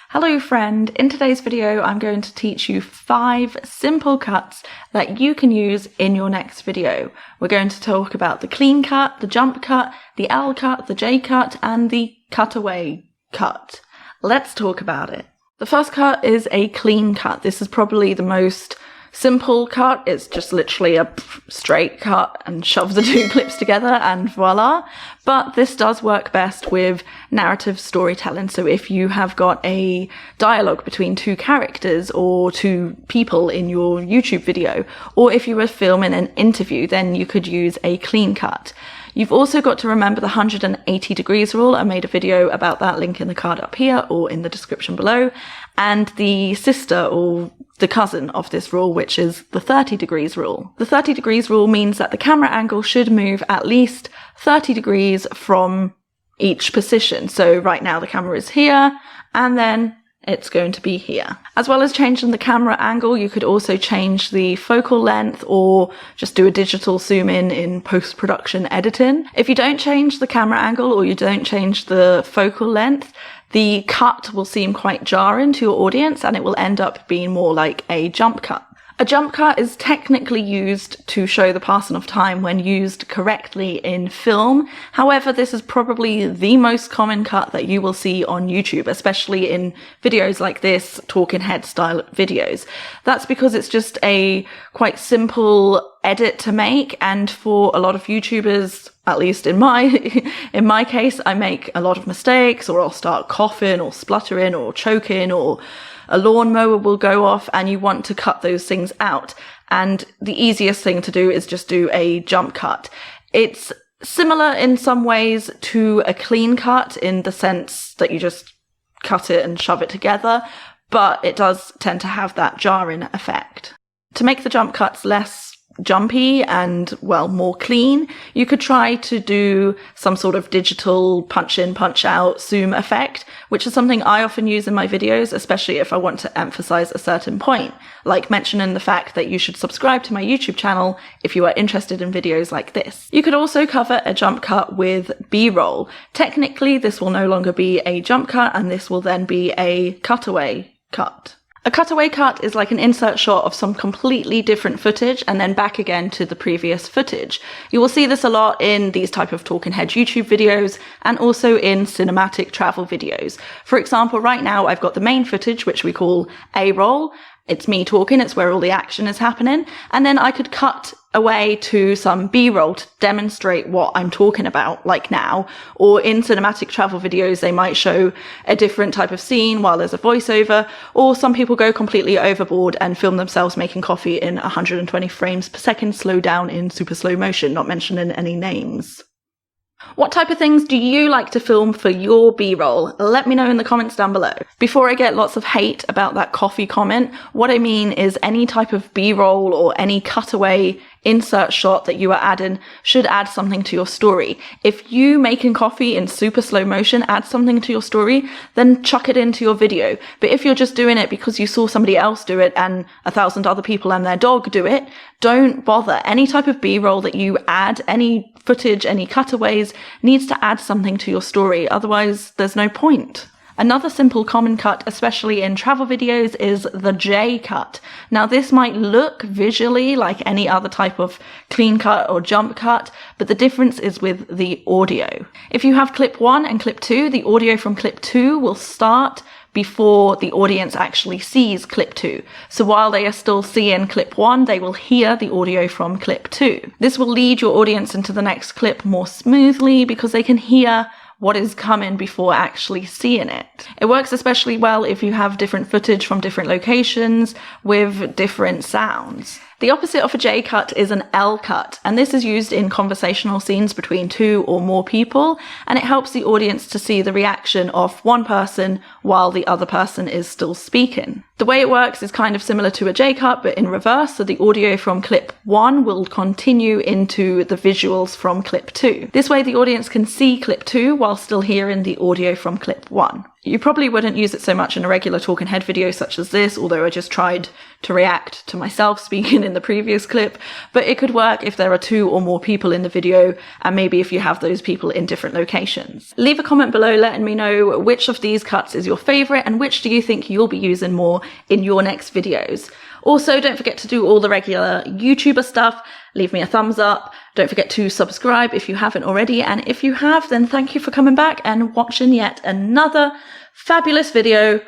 Hello friend, in today's video I'm going to teach you 5 simple cuts that you can use in your next video. We're going to talk about the clean cut, the jump cut, the L cut, the J cut, and the cutaway cut. Let's talk about it. The first cut is a clean cut. This is probably the most simple cut. It's just literally a straight cut and shove the two clips together and voila. But this does work best with narrative storytelling. So if you have got a dialogue between two characters or two people in your YouTube video, or if you were filming an interview, then you could use a clean cut. You've also got to remember the 180 degrees rule. I made a video about that, link in the card up here or in the description below. And the sister or the cousin of this rule, which is the 30 degrees rule. The 30 degrees rule means that the camera angle should move at least 30 degrees from each position. So right now the camera is here and then it's going to be here. As well as changing the camera angle, you could also change the focal length or just do a digital zoom in post-production editing. If you don't change the camera angle or you don't change the focal length, the cut will seem quite jarring to your audience and it will end up being more like a jump cut. A jump cut is technically used to show the passing of time when used correctly in film. However, this is probably the most common cut that you will see on YouTube, especially in videos like this, talking head style videos. That's because it's just a quite simple edit to make, and for a lot of YouTubers, at least in my case, I make a lot of mistakes, or I'll start coughing or spluttering or choking, or a lawnmower will go off and you want to cut those things out. And the easiest thing to do is just do a jump cut. It's similar in some ways to a clean cut in the sense that you just cut it and shove it together, but it does tend to have that jarring effect. To make the jump cuts less jumpy and, well, more clean, you could try to do some sort of digital punch in, punch out zoom effect, which is something I often use in my videos, especially if I want to emphasize a certain point, like mentioning the fact that you should subscribe to my YouTube channel if you are interested in videos like this. You could also cover a jump cut with B-roll. Technically, this will no longer be a jump cut and this will then be a cutaway cut. A cutaway cut is like an insert shot of some completely different footage and then back again to the previous footage. You will see this a lot in these type of talking head YouTube videos and also in cinematic travel videos. For example, right now I've got the main footage, which we call A-roll. It's me talking, it's where all the action is happening. And then I could cut away to some B-roll to demonstrate what I'm talking about, like now. Or in cinematic travel videos, they might show a different type of scene while there's a voiceover. Or some people go completely overboard and film themselves making coffee in 120 frames per second, slow down in super slow motion, not mentioning any names. What type of things do you like to film for your B-roll? Let me know in the comments down below. Before I get lots of hate about that coffee comment, what I mean is any type of B-roll or any cutaway insert shot that you are adding should add something to your story. If you making coffee in super slow motion adds something to your story, then chuck it into your video. But if you're just doing it because you saw somebody else do it and 1,000 other people and their dog do it, don't bother. Any type of B-roll that you add, any footage, any cutaways, needs to add something to your story. Otherwise, there's no point. Another simple common cut, especially in travel videos, is the J cut. Now this might look visually like any other type of clean cut or jump cut, but the difference is with the audio. If you have clip 1 and clip 2, the audio from clip 2 will start before the audience actually sees clip 2. So while they are still seeing clip 1, they will hear the audio from clip 2. This will lead your audience into the next clip more smoothly because they can hear what is coming before actually seeing it. It works especially well if you have different footage from different locations with different sounds. The opposite of a J cut is an L cut, and this is used in conversational scenes between 2 or more people, and it helps the audience to see the reaction of one person while the other person is still speaking. The way it works is kind of similar to a J cut, but in reverse, so the audio from clip 1 will continue into the visuals from clip 2. This way the audience can see clip 2 while still hearing the audio from clip 1. You probably wouldn't use it so much in a regular talking head video such as this, although I just tried to react to myself speaking in the previous clip, but it could work if there are 2 or more people in the video, and maybe if you have those people in different locations. Leave a comment below letting me know which of these cuts is your favourite and which do you think you'll be using more in your next videos. Also, don't forget to do all the regular YouTuber stuff. Leave me a thumbs up. Don't forget to subscribe if you haven't already. And if you have, then thank you for coming back and watching yet another fabulous video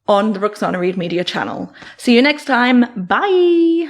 on the Roxana Reid Media channel. See you next time. Bye!